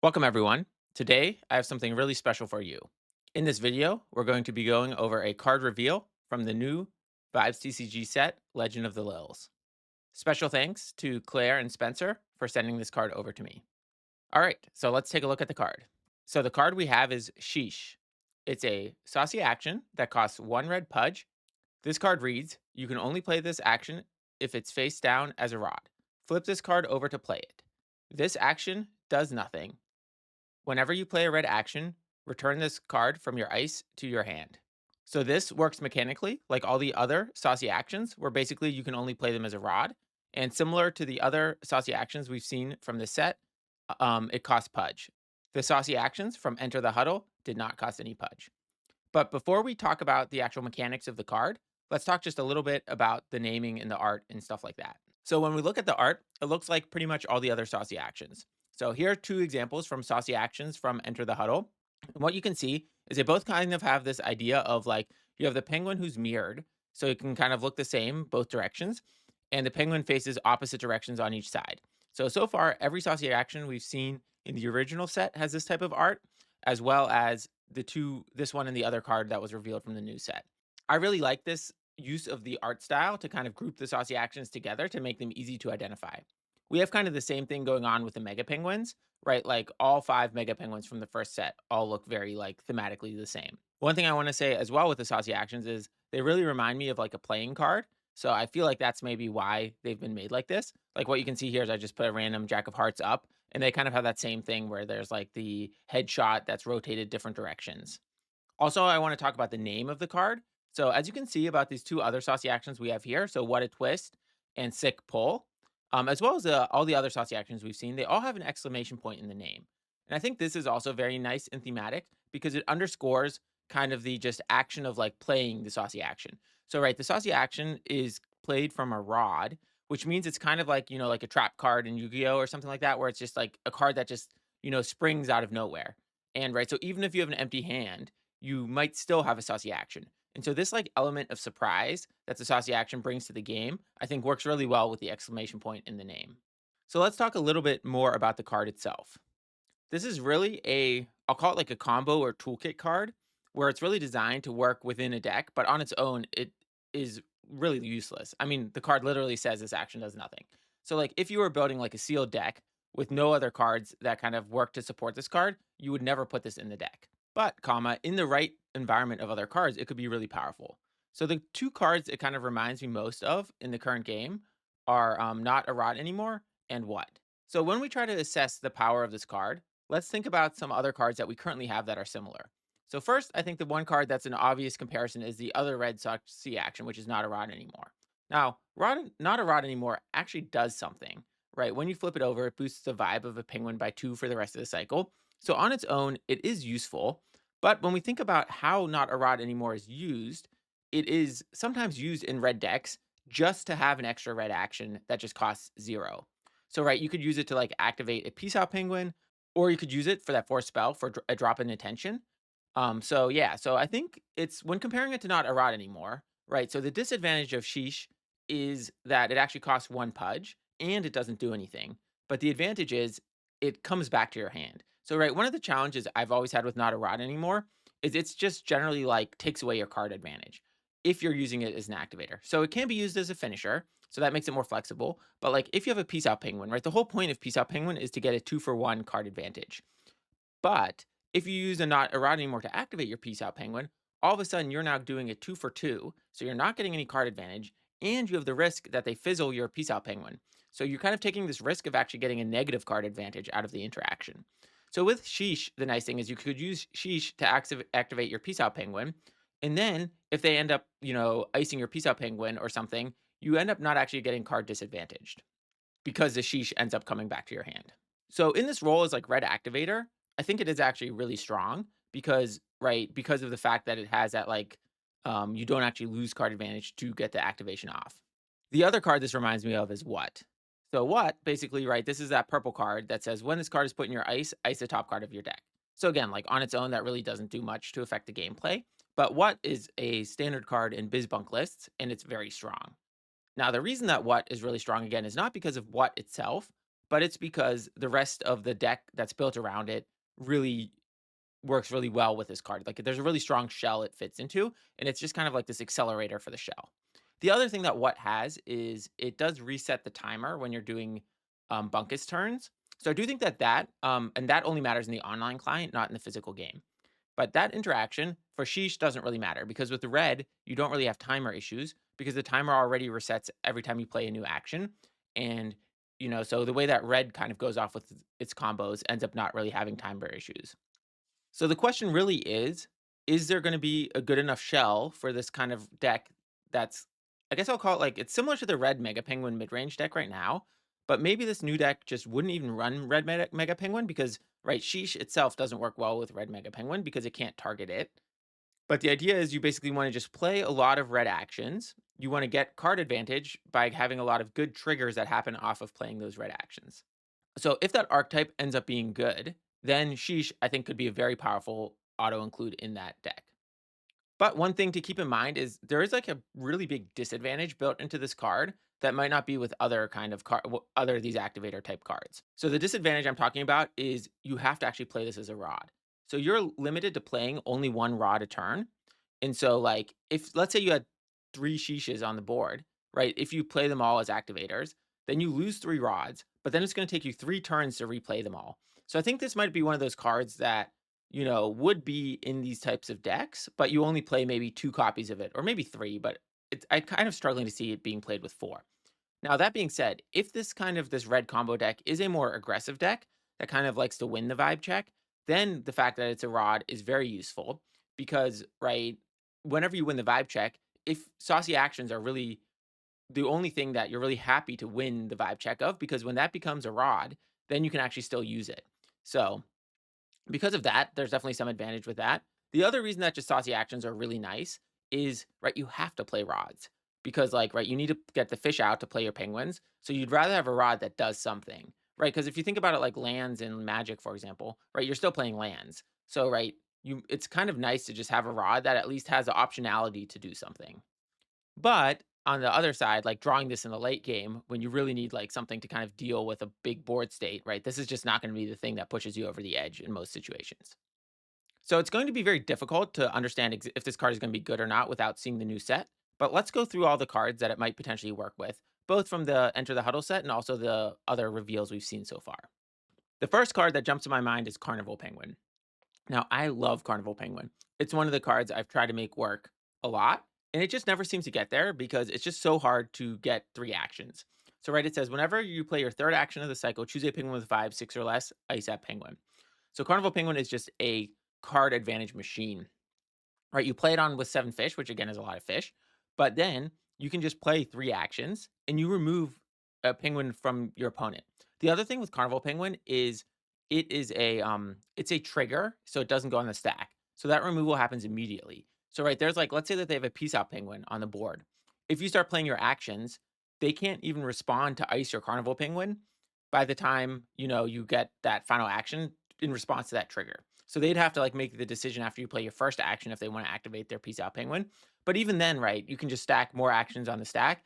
Welcome everyone. Today I have something really special for you. In this video, we're going to be going over a card reveal from the new Vibes TCG set, Legend of the Lils. Special thanks to Claire and Spencer for sending this card over to me. All right, so let's take a look at the card. So the card we have is Sheeesh. It's a saucy action that costs one red pudge. This card reads, you can only play this action if it's face down as a rod. Flip this card over to play it. This action does nothing. Whenever you play a red action, return this card from your ice to your hand. So this works mechanically like all the other saucy actions, where basically you can only play them as a rod. And similar to the other saucy actions we've seen from this set, it costs pudge. The saucy actions from Enter the Huddle did not cost any pudge. But before we talk about the actual mechanics of the card, let's talk just a little bit about the naming and the art and stuff like that. So when we look at the art, it looks like pretty much all the other saucy actions. So here are two examples from saucy actions from Enter the Huddle. And what you can see is they both kind of have this idea of like you have the penguin who's mirrored, so it can kind of look the same both directions, and the penguin faces opposite directions on each side. So far, every saucy action we've seen in the original set has this type of art, as well as this one and the other card that was revealed from the new set. I really like this use of the art style to kind of group the saucy actions together to make them easy to identify. We have kind of the same thing going on with the mega penguins, right? Like all five mega penguins from the first set all look very like thematically the same. One thing I want to say as well with the saucy actions is they really remind me of like a playing card. So I feel like that's maybe why they've been made like this. Like what you can see here is I just put a random Jack of Hearts up, and they kind of have that same thing where there's like the headshot that's rotated different directions. Also, I want to talk about the name of the card. So, as you can see about these two other saucy actions we have here, so What a Twist and Sick Pull, as well as all the other saucy actions we've seen, they all have an exclamation point in the name. And I think this is also very nice and thematic because it underscores kind of the just action of like playing the saucy action. So, right, the saucy action is played from a rod, which means it's kind of like, like a trap card in Yu Gi Oh! Or something like that, where it's just like a card that just, springs out of nowhere. And right, so even if you have an empty hand, you might still have a saucy action. And so this like element of surprise that the saucy action brings to the game, I think works really well with the exclamation point in the name. So let's talk a little bit more about the card itself. This is really I'll call it like a combo or toolkit card where it's really designed to work within a deck, but on its own, it is really useless. I mean, the card literally says this action does nothing. So like if you were building like a sealed deck with no other cards that kind of work to support this card, you would never put this in the deck. But, in the right environment of other cards, it could be really powerful. So the two cards it kind of reminds me most of in the current game are Not a Rot Anymore and What. So when we try to assess the power of this card, let's think about some other cards that we currently have that are similar. So first, I think the one card that's an obvious comparison is the other Red Sox C action, which is Not a Rot Anymore. Now, Not a Rot Anymore actually does something, right? When you flip it over, it boosts the vibe of a penguin by 2 for the rest of the cycle. So on its own, it is useful. But when we think about how Not a Rod anymore is used, it is sometimes used in red decks just to have an extra red action that just costs 0. So, right, you could use it to like activate a Peace Out Penguin, or you could use it for that force spell for a drop in attention. So I think it's when comparing it to Not a Rod anymore, right? So the disadvantage of Sheesh is that it actually costs 1 pudge and it doesn't do anything. But the advantage is it comes back to your hand. So, right, one of the challenges I've always had with Not a Rod anymore is it's just generally like takes away your card advantage if you're using it as an activator. So it can be used as a finisher, so that makes it more flexible. But like if you have a Peace Out Penguin, right, the whole point of Peace Out Penguin is to get a 2-for-1 card advantage. But if you use a Not a Rod anymore to activate your Peace Out Penguin, all of a sudden you're now doing a 2-for-2, so you're not getting any card advantage, and you have the risk that they fizzle your Peace Out Penguin. So you're kind of taking this risk of actually getting a negative card advantage out of the interaction. So with Sheesh, the nice thing is you could use Sheesh to activate your Peace Out Penguin, and then if they end up, icing your Peace Out Penguin or something, you end up not actually getting card disadvantaged because the Sheesh ends up coming back to your hand. So in this role as like red activator, I think it is actually really strong because because of the fact that it has that like you don't actually lose card advantage to get the activation off. The other card this reminds me of is What. So What basically, right, this is that purple card that says when this card is put in your ice the top card of your deck. So again, like on its own, that really doesn't do much to affect the gameplay. But What is a standard card in BizBunk lists, and it's very strong. Now, the reason that What is really strong again is not because of What itself, but it's because the rest of the deck that's built around it really works really well with this card. Like there's a really strong shell it fits into, and it's just kind of like this accelerator for the shell. The other thing that what has is it does reset the timer when you're doing bunkus turns. So I do think that and that only matters in the online client, not in the physical game. But that interaction for Sheesh doesn't really matter because with the red, you don't really have timer issues because the timer already resets every time you play a new action. And, so the way that red kind of goes off with its combos ends up not really having timer issues. So the question really is there going to be a good enough shell for this kind of deck that's, I guess I'll call it like, it's similar to the red Mega Penguin mid range deck right now, but maybe this new deck just wouldn't even run red Mega Penguin because, right, Sheesh itself doesn't work well with red Mega Penguin because it can't target it. But the idea is you basically want to just play a lot of red actions. You want to get card advantage by having a lot of good triggers that happen off of playing those red actions. So if that archetype ends up being good, then Sheesh, I think, could be a very powerful auto include in that deck. But one thing to keep in mind is there is like a really big disadvantage built into this card that might not be with other kind of other of these activator type cards. So the disadvantage I'm talking about is you have to actually play this as a rod. So you're limited to playing only one rod a turn. And so like if let's say you had three sheeshes on the board, right? If you play them all as activators, then you lose three rods, but then it's going to take you 3 turns to replay them all. So I think this might be one of those cards that would be in these types of decks, but you only play maybe 2 copies of it or maybe 3, but I kind of struggling to see it being played with 4. Now, that being said, if this red combo deck is a more aggressive deck that kind of likes to win the vibe check, then the fact that it's a rod is very useful because, right, whenever you win the vibe check, if saucy actions are really the only thing that you're really happy to win the vibe check of, because when that becomes a rod, then you can actually still use it. So because of that, there's definitely some advantage with that. The other reason that just saucy actions are really nice is, right, you have to play rods because, like, right, you need to get the fish out to play your penguins. So you'd rather have a rod that does something, right? Because if you think about it like lands in Magic, for example, right, you're still playing lands. So, right, it's kind of nice to just have a rod that at least has the optionality to do something. But on the other side, like drawing this in the late game when you really need like something to kind of deal with a big board state, right? This is just not going to be the thing that pushes you over the edge in most situations. So it's going to be very difficult to understand if this card is going to be good or not without seeing the new set. But let's go through all the cards that it might potentially work with, both from the Enter the Huddle set and also the other reveals we've seen so far. The first card that jumps to my mind is Carnival Penguin. Now, I love Carnival Penguin. It's one of the cards I've tried to make work a lot, and it just never seems to get there because it's just so hard to get 3 actions. So, right, it says whenever you play your third action of the cycle, choose a penguin with 5, 6, or less, ice that penguin. So, Carnival Penguin is just a card advantage machine. Right, you play it on with 7 fish, which again is a lot of fish, but then you can just play 3 actions and you remove a penguin from your opponent. The other thing with Carnival Penguin is it's a trigger, so it doesn't go on the stack. So that removal happens immediately. So right there's like let's say that they have a peace out penguin on the board. If you start playing your actions, they can't even respond to ice your Carnival Penguin by the time, you get that final action in response to that trigger. So they'd have to like make the decision after you play your first action if they want to activate their peace out penguin. But even then, right, you can just stack more actions on the stack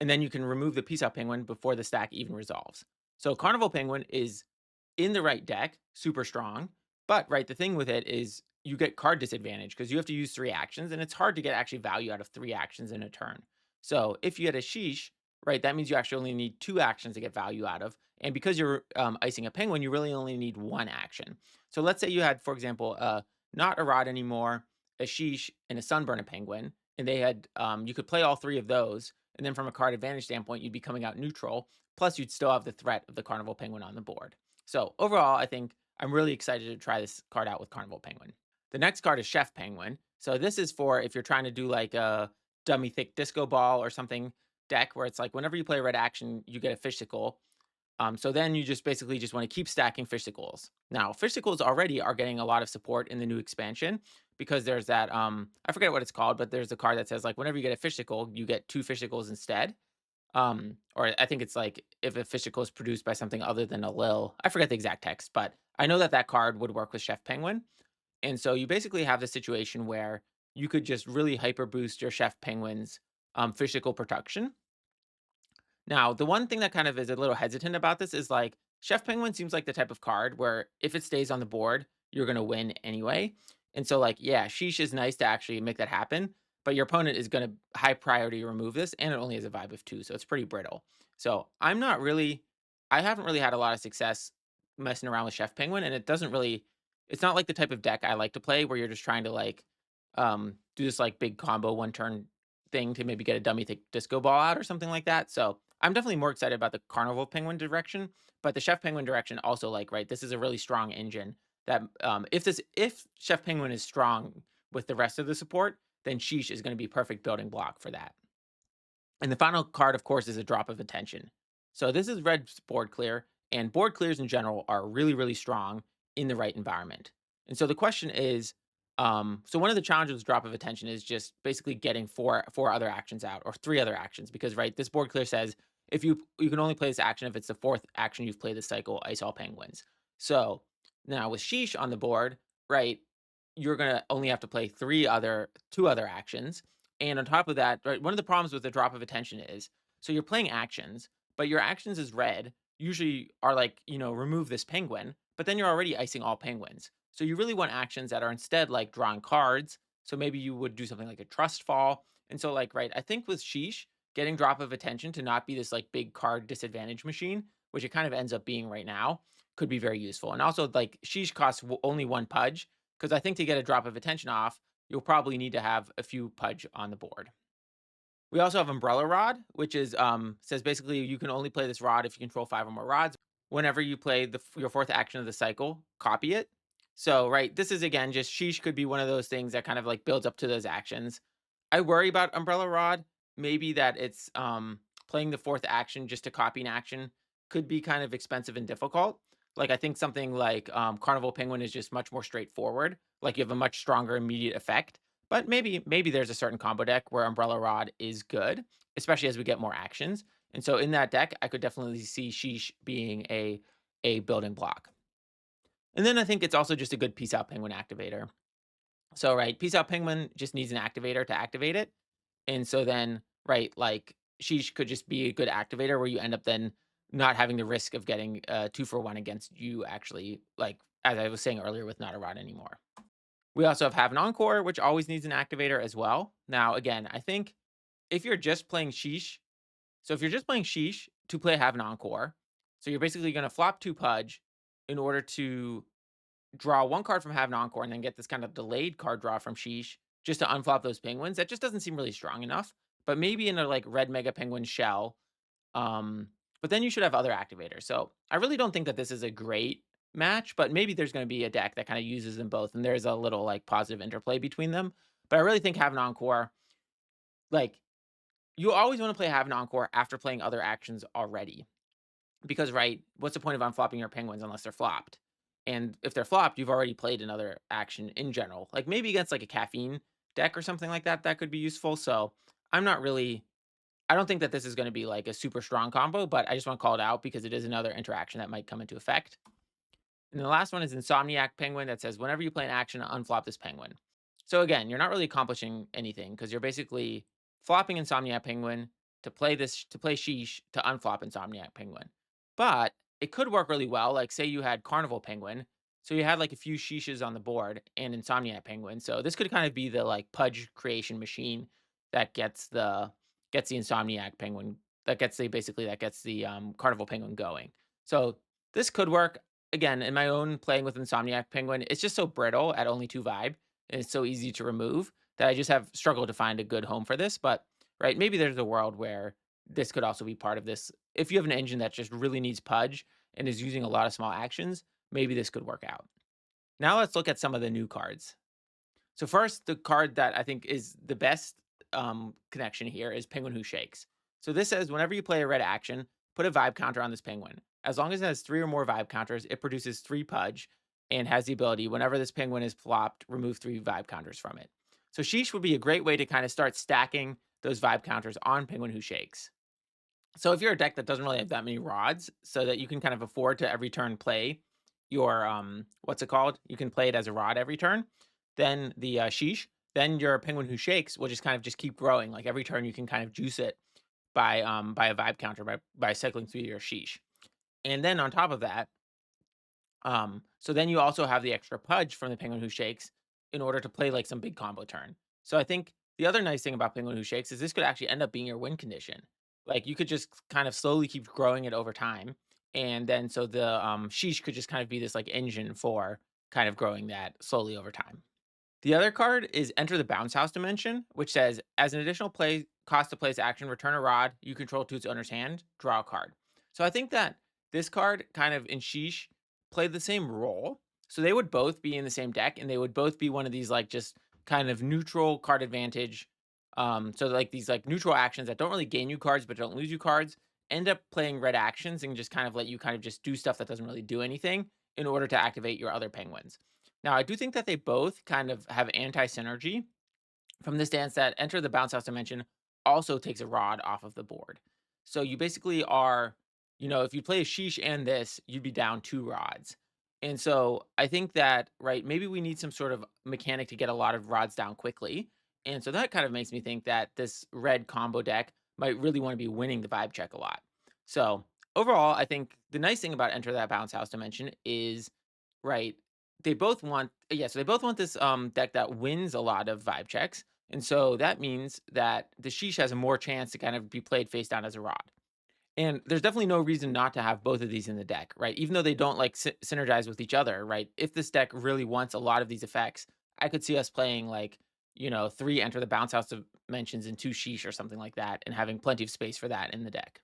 and then you can remove the peace out penguin before the stack even resolves. So Carnival Penguin is in the right deck, super strong. But right, the thing with it is you get card disadvantage because you have to use 3 actions, and it's hard to get actually value out of 3 actions in a turn. So if you had a sheesh, right, that means you actually only need 2 actions to get value out of. And because you're icing a penguin, you really only need 1 action. So let's say you had, for example, not a rod anymore, a sheesh, and a sunburn a penguin, and they had you could play all 3 of those, and then from a card advantage standpoint, you'd be coming out neutral. Plus, you'd still have the threat of the Carnival Penguin on the board. So overall, I think I'm really excited to try this card out with Carnival Penguin. The next card is Chef Penguin. So this is for if you're trying to do like a dummy thick disco ball or something deck where it's like whenever you play a red action, you get a fishsicle. So then you just basically just want to keep stacking fishsicles. Now, fishsicles already are getting a lot of support in the new expansion because there's that I forget what it's called, but there's a card that says like whenever you get a fishsicle, you get 2 fishsicles instead. Or I think it's like if a physical is produced by something other than a lil. I forget the exact text, but I know that that card would work with Chef Penguin. And so you basically have the situation where you could just really hyper boost your Chef Penguin's physical production. Now, the one thing that kind of is a little hesitant about this is like Chef Penguin seems like the type of card where if it stays on the board, you're going to win anyway. And so, like, yeah, Sheesh is nice to actually make that happen, but your opponent is going to high priority remove this, and it only has a vibe of two, so it's pretty brittle. So I'm not really, I haven't really had a lot of success messing around with Chef Penguin, and it doesn't really, it's not like the type of deck I like to play where you're just trying to like do this like big combo one turn thing to maybe get a dummy disco ball out or something like that. So I'm definitely more excited about the Carnival Penguin direction, but the Chef Penguin direction also like right. This is a really strong engine that if Chef Penguin is strong with the rest of the support, then Sheesh is going to be perfect building block for that. And the final card, of course, is a drop of attention. So this is red's board clear, and board clears in general are really, really strong in the right environment. And so the question is, so one of the challenges with drop of attention is just basically getting four other actions out or three other actions because right, this board clear says if you can only play this action if it's the fourth action you've played this cycle, ice all penguins. So now with Sheesh on the board, right, you're gonna only have to play two other actions and on top of that, right, one of the problems with the drop of attention is so you're playing actions, but your actions as red usually are like, remove this penguin, but then you're already icing all penguins. So you really want actions that are instead like drawing cards. So maybe you would do something like a trust fall. And so, like, right, I think with Sheesh, getting drop of attention to not be this like big card disadvantage machine, which it kind of ends up being right now, could be very useful. And also, like, Sheesh costs only one pudge, because I think to get a drop of attention off, you'll probably need to have a few pudge on the board. We also have Umbrella Rod, which is says basically you can only play this rod if you control five or more rods. Whenever you play your fourth action of the cycle, copy it. So right, this is again just Sheesh could be one of those things that kind of like builds up to those actions. I worry about Umbrella Rod. Maybe that it's playing the fourth action just to copy an action could be kind of expensive and difficult. Like I think something like Carnival Penguin is just much more straightforward. Like you have a much stronger immediate effect. But maybe there's a certain combo deck where Umbrella Rod is good, especially as we get more actions. And so in that deck, I could definitely see Sheesh being a building block. And then I think it's also just a good Peace Out Penguin activator. So right, Peace Out Penguin just needs an activator to activate it. And so then, right, like Sheesh could just be a good activator where you end up then not having the risk of getting 2 for 1 against you actually, like as I was saying earlier with not a rod anymore. We also have an Encore, which always needs an activator as well. Now, again, I think if you're just playing Sheesh, so if you're just playing Sheesh to play Have an Encore, so you're basically going to flop 2 Pudge in order to draw 1 card from Have an Encore and then get this kind of delayed card draw from Sheesh just to unflop those penguins. That just doesn't seem really strong enough. But maybe in a like red Mega Penguin shell, um, but then you should have other activators. So I really don't think that this is a great match, but maybe there's going to be a deck that kind of uses them both, and there's a little like positive interplay between them. But I really think have an encore, like you always want to play have an encore after playing other actions already, because right, what's the point of unflopping your penguins unless they're flopped? And if they're flopped, you've already played another action in general, like maybe against like a caffeine deck or something like that. That could be useful. So I'm not really I don't think that this is gonna be, like, a super strong combo, but I just wanna call it out because it is another interaction that might come into effect. And the last one is Insomniac Penguin that says, "Whenever you play an action, unflop this penguin." So, again, you're not really accomplishing anything because 'cause you're basically flopping Insomniac Penguin to play Sheesh to unflop Insomniac Penguin. But it could work really well, like, say you had Carnival Penguin, so you had, like, a few Sheeshes on the board and Insomniac Penguin, so this could kind of be the, like, Pudge creation machine that gets the Insomniac Penguin that gets the, Carnival Penguin going. So, this could work. Again, in my own playing with Insomniac Penguin, it's just so brittle at only 2 vibe, and it's so easy to remove that I just have struggled to find a good home for this, but, right, maybe there's a world where this could also be part of this. If you have an engine that just really needs Pudge and is using a lot of small actions, maybe this could work out. Now let's look at some of the new cards. So first, the card that I think is the best connection here is Penguin Who Shakes. So this says whenever you play a red action, put a vibe counter on this penguin. As long as it has 3 or more vibe counters, it produces 3 Pudge and has the ability, whenever this penguin is flopped, remove 3 vibe counters from it. So Sheesh would be a great way to kind of start stacking those vibe counters on Penguin Who Shakes. So if you're a deck that doesn't really have that many rods, so that you can kind of afford to every turn play your what's it called? You can play it as a rod every turn. Then the Sheesh, then your Penguin Who Shakes will just kind of just keep growing. Like every turn you can kind of juice it by a vibe counter by cycling through your sheesh. And then on top of that, so then you also have the extra pudge from the Penguin Who Shakes in order to play like some big combo turn. So I think the other nice thing about Penguin Who Shakes is this could actually end up being your win condition. Like you could just kind of slowly keep growing it over time. And then so the sheesh could just kind of be this like engine for kind of growing that slowly over time. The other card is Enter the Bounce House Dimension, which says, as an additional play cost to place action, return a rod you control to its owner's hand, draw a card. So I think that this card kind of in Sheesh played the same role. So they would both be in the same deck and they would both be one of these like just kind of neutral card advantage. So like these like neutral actions that don't really gain you cards but don't lose you cards end up playing red actions and just kind of let you kind of just do stuff that doesn't really do anything in order to activate your other penguins. Now, I do think that they both kind of have anti-synergy from the stance that Enter the Bounce House Dimension also takes a rod off of the board. So you basically are, if you play a sheesh and this, you'd be down 2 rods. And so I think that, right, maybe we need some sort of mechanic to get a lot of rods down quickly. And so that kind of makes me think that this red combo deck might really want to be winning the vibe check a lot. So overall, I think the nice thing about Enter that Bounce House Dimension is, right, they both want, yeah, so they both want this deck that wins a lot of vibe checks. And so that means that the sheesh has a more chance to kind of be played face down as a rod. And there's definitely no reason not to have both of these in the deck, right? Even though they don't like synergize with each other, right? If this deck really wants a lot of these effects, I could see us playing like, 3 Enter the Bounce House Dimensions and 2 Sheesh or something like that, and having plenty of space for that in the deck.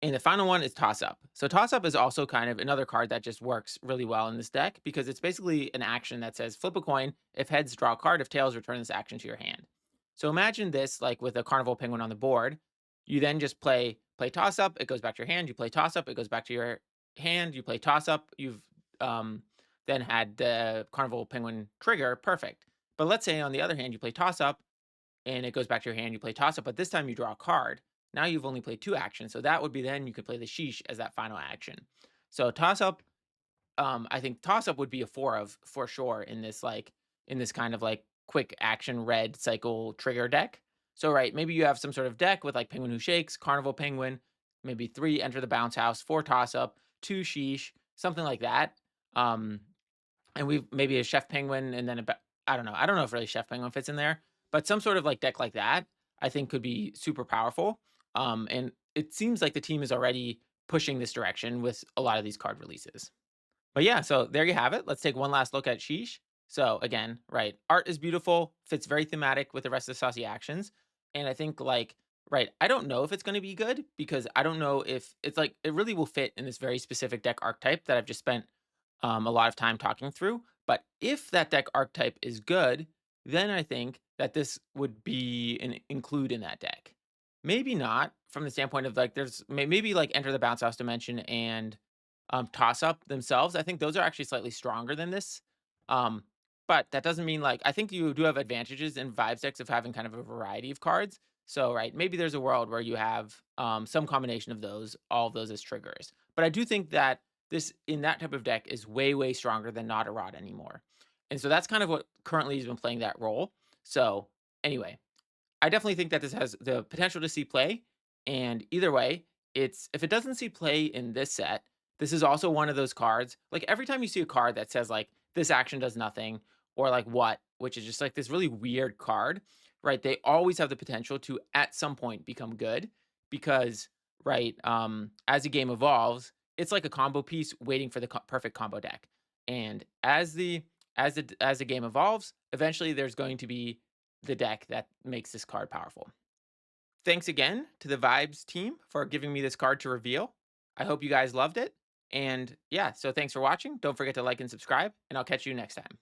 And the final one is Toss Up. So Toss Up is also kind of another card that just works really well in this deck because it's basically an action that says flip a coin. If heads, draw a card. If tails, return this action to your hand. So imagine this like with a Carnival Penguin on the board. You then just play Toss Up. It goes back to your hand. You play Toss Up. It goes back to your hand. You play Toss Up. You've then had the Carnival Penguin trigger. Perfect. But let's say on the other hand, you play Toss Up and it goes back to your hand. You play Toss Up, but this time you draw a card. Now you've only played 2 actions, so that would be then you could play the sheesh as that final action. So Toss Up, I think Toss Up would be a 4 of for sure in this kind of like quick action red cycle trigger deck. So right, maybe you have some sort of deck with like Penguin Who Shakes, Carnival Penguin, maybe 3 Enter the Bounce House, 4 Toss Up, 2 sheesh, something like that. Um, and we maybe a Chef Penguin and then I don't know. I don't know if really Chef Penguin fits in there, but some sort of like deck like that I think could be super powerful. And it seems like the team is already pushing this direction with a lot of these card releases. But yeah, so there you have it. Let's take one last look at Sheesh. So again, right, art is beautiful, fits very thematic with the rest of the saucy actions. And I think like, right, I don't know if it's going to be good because I don't know if it's like it really will fit in this very specific deck archetype that I've just spent a lot of time talking through. But if that deck archetype is good, then I think that this would be an include in that deck. Maybe not from the standpoint of like there's maybe like Enter the Bounce House Dimension and Toss Up themselves. I think those are actually slightly stronger than this. Um, but that doesn't mean like I think you do have advantages in Vibe decks of having kind of a variety of cards. So right, maybe there's a world where you have some combination of those, all of those as triggers. But I do think that this in that type of deck is way, way stronger than not a rod anymore. And so that's kind of what currently has been playing that role. So anyway, I definitely think that this has the potential to see play. And either way, it's if it doesn't see play in this set, this is also one of those cards. Like every time you see a card that says like this action does nothing or like what, which is just like this really weird card, right? They always have the potential to at some point become good because right, as the game evolves, it's like a combo piece waiting for the perfect combo deck. And as the game evolves, eventually there's going to be the deck that makes this card powerful. Thanks again to the Vibes team for giving me this card to reveal. I hope you guys loved it. And yeah, so thanks for watching. Don't forget to like and subscribe, and I'll catch you next time.